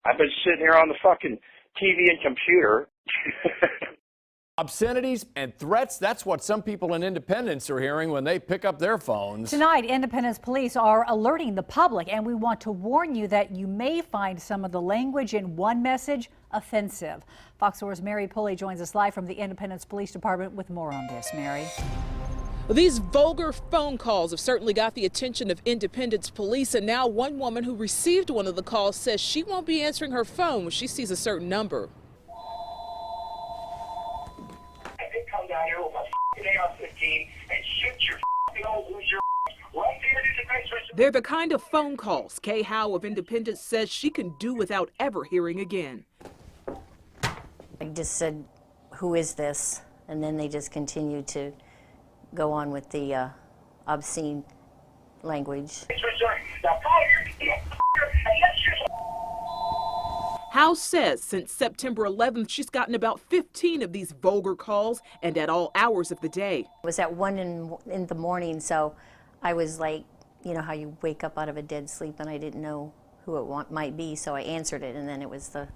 I've been sitting here on the fucking TV and computer. Obscenities and threats, that's what some people in Independence are hearing when they pick up their phones. Tonight, Independence police are alerting the public, and we want to warn you that you may find some of the language in one message offensive. Fox 4's Mary Pulley joins us live from the Independence Police Department with more on this. Mary. Well, these vulgar phone calls have certainly got the attention of Independence police, and now one woman who received one of the calls says she won't be answering her phone when she sees a certain number. Come down here with my AR-15 and shoot your old Hoosier right there in the face. They're the kind of phone calls Howe of Independence says she can do without ever hearing again. I just said, "Who is this?" And then they just continued to go on with the obscene language. Howe says since September 11th, she's gotten about 15 of these vulgar calls, and at all hours of the day. It was at 1 in the morning, so I was like, you know how you wake up out of a dead sleep, and I didn't know who it might be, so I answered it, and then it was the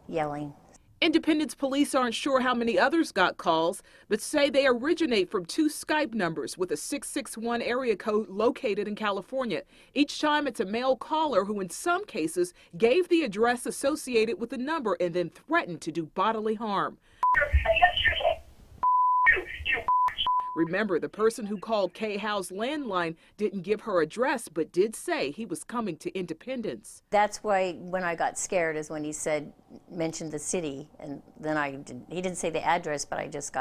yelling. Independence police aren't sure how many others got calls, but say they originate from 2 Skype numbers with a 661 area code located in California. Each time it's a male caller who in some cases gave the address associated with the number and then threatened to do bodily harm. Remember, the person who called Howe's landline didn't give her address, but did say he was coming to Independence. That's why when I got scared is when he said, mentioned the city, and then he didn't say the address, but I just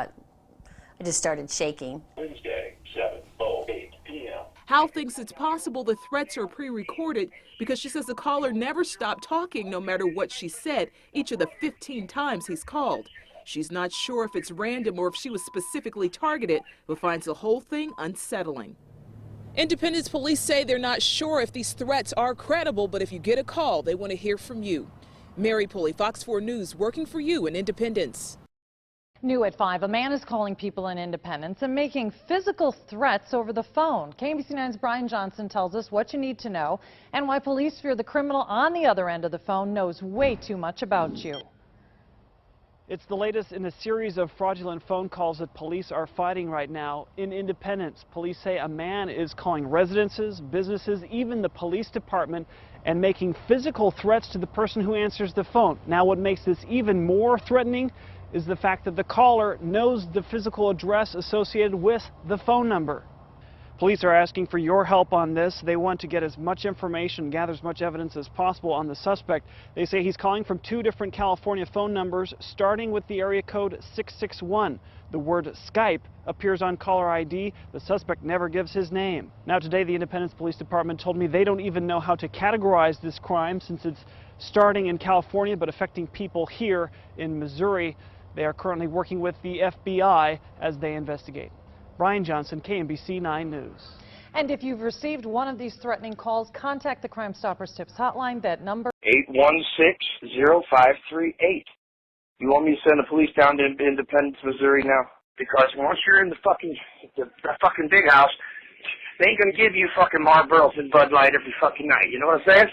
started shaking. Wednesday, 7:08 p.m. Howe thinks it's possible the threats are pre-recorded because she says the caller never stopped talking no matter what she said each of the 15 times he's called. She's not sure if it's random or if she was specifically targeted, but finds the whole thing unsettling. Independence police say they're not sure if these threats are credible, but if you get a call, they want to hear from you. Mary Pulley, Fox 4 News, working for you in Independence. New at 5, a man is calling people in Independence and making physical threats over the phone. KMBC 9's Brian Johnson tells us what you need to know and why police fear the criminal on the other end of the phone knows way too much about you. It's the latest in a series of fraudulent phone calls that police are fighting right now. In Independence, police say a man is calling residences, businesses, even the police department, and making physical threats to the person who answers the phone. Now, what makes this even more threatening is the fact that the caller knows the physical address associated with the phone number. Police are asking for your help on this. They want to get as much information, gather as much evidence as possible on the suspect. They say he's calling from 2 different California phone numbers, starting with the area code 661. The word Skype appears on caller ID. The suspect never gives his name. Now today, the Independence Police Department told me they don't even know how to categorize this crime since it's starting in California but affecting people here in Missouri. They are currently working with the FBI as they investigate. Brian Johnson, KMBC 9 News. And if you've received one of these threatening calls, contact the Crime Stoppers Tips hotline. That number 816-0538. You want me to send the police down to Independence, Missouri now? Because once you're in the fucking big house, they ain't gonna give you fucking Marlboros and Bud Light every fucking night. You know what I'm saying?